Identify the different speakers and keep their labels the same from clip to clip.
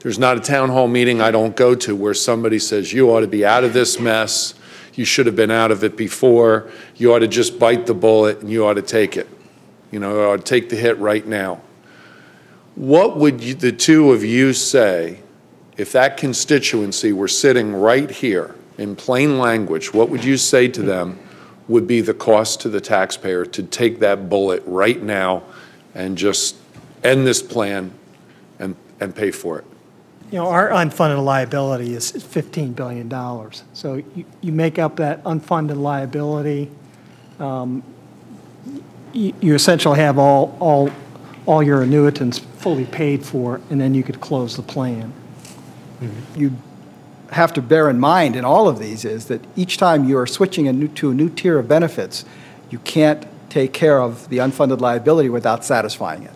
Speaker 1: There's not a town hall meeting I don't go to where somebody says, you ought to be out of this mess, you should have been out of it before, you ought to just bite the bullet and you ought to take it. You know, you ought to take the hit right now. What would the two of you say if that constituency were sitting right here in plain language? What would you say to them would be the cost to the taxpayer to take that bullet right now and just end this plan and pay for it?
Speaker 2: You know, our unfunded liability is $15 billion. So you make up that unfunded liability, you essentially have all your annuitants fully paid for, and then you could close the plan.
Speaker 3: Mm-hmm. You have to bear in mind in all of these is that each time you are switching to a new tier of benefits, you can't take care of the unfunded liability without satisfying it.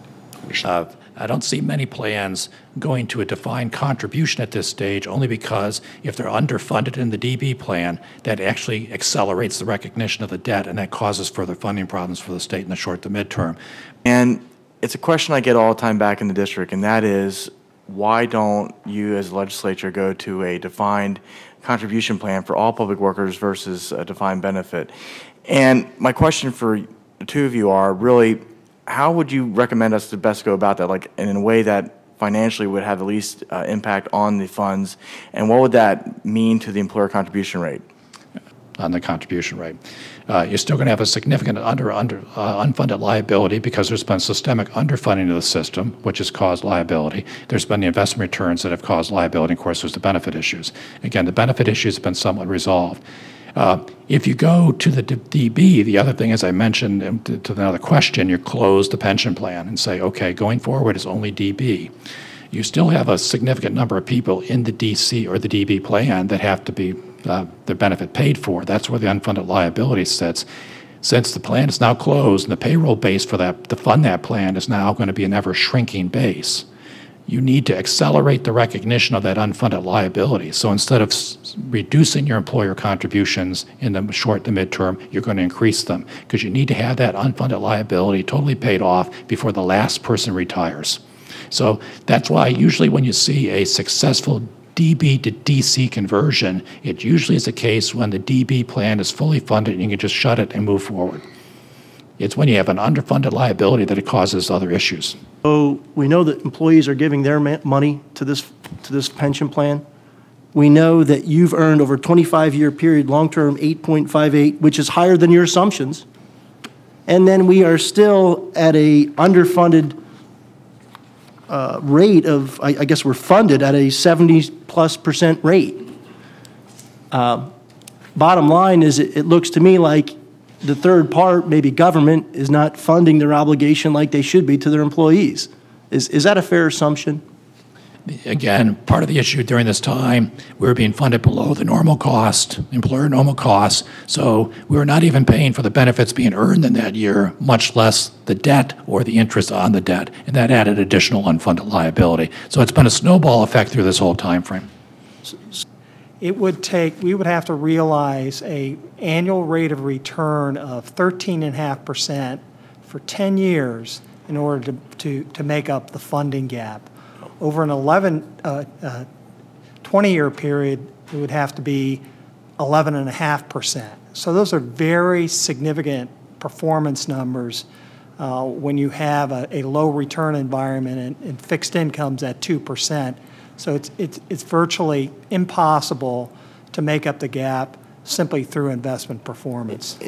Speaker 4: I don't see many plans going to a defined contribution at this stage, only because if they're underfunded in the DB plan, that actually accelerates the recognition of the debt, and that causes further funding problems for the state in the short to midterm.
Speaker 5: And it's a question I get all the time back in the district, and that is, why don't you as a legislature go to a defined contribution plan for all public workers versus a defined benefit? And my question for the two of you are really, how would you recommend us to best go about that, like in a way that financially would have the least impact on the funds, and what would that mean to the employer contribution rate?
Speaker 4: On the contribution rate, you're still going to have a significant unfunded liability because there's been systemic underfunding of the system, which has caused liability. There's been the investment returns that have caused liability. Of course, there's the benefit issues. Again, the benefit issues have been somewhat resolved. If you go to the DB, the other thing, as I mentioned to another question, you close the pension plan and say, okay, going forward is only DB. You still have a significant number of people in the DC or the DB plan that have to be their benefit paid for. That's where the unfunded liability sits. Since the plan is now closed and the payroll base for that to fund that plan is now going to be an ever-shrinking base, you need to accelerate the recognition of that unfunded liability. So instead of reducing your employer contributions in the short to midterm, you're going to increase them, because you need to have that unfunded liability totally paid off before the last person retires. So that's why usually when you see a successful DB to DC conversion, it usually is the case when the DB plan is fully funded and you can just shut it and move forward. It's when you have an underfunded liability that it causes other issues.
Speaker 6: So we know that employees are giving their money to this pension plan. We know that you've earned over a 25-year period, long-term 8.58, which is higher than your assumptions. And then we are still at a underfunded rate of, I guess we're funded at a 70+% rate. Bottom line is, it looks to me like the third part, maybe government, is not funding their obligation like they should be to their employees. Is that a fair assumption?
Speaker 4: Again, part of the issue during this time, we were being funded below the normal cost, employer normal costs, so we were not even paying for the benefits being earned in that year, much less the debt or the interest on the debt, and that added additional unfunded liability. So it's been a snowball effect through this whole time frame.
Speaker 2: It would take, we would have to realize an annual rate of return of 13.5% for 10 years in order to make up the funding gap. Over an 20-year period, it would have to be 11.5%. So those are very significant performance numbers when you have a low return environment and fixed incomes at 2%. So it's virtually impossible to make up the gap simply through investment performance.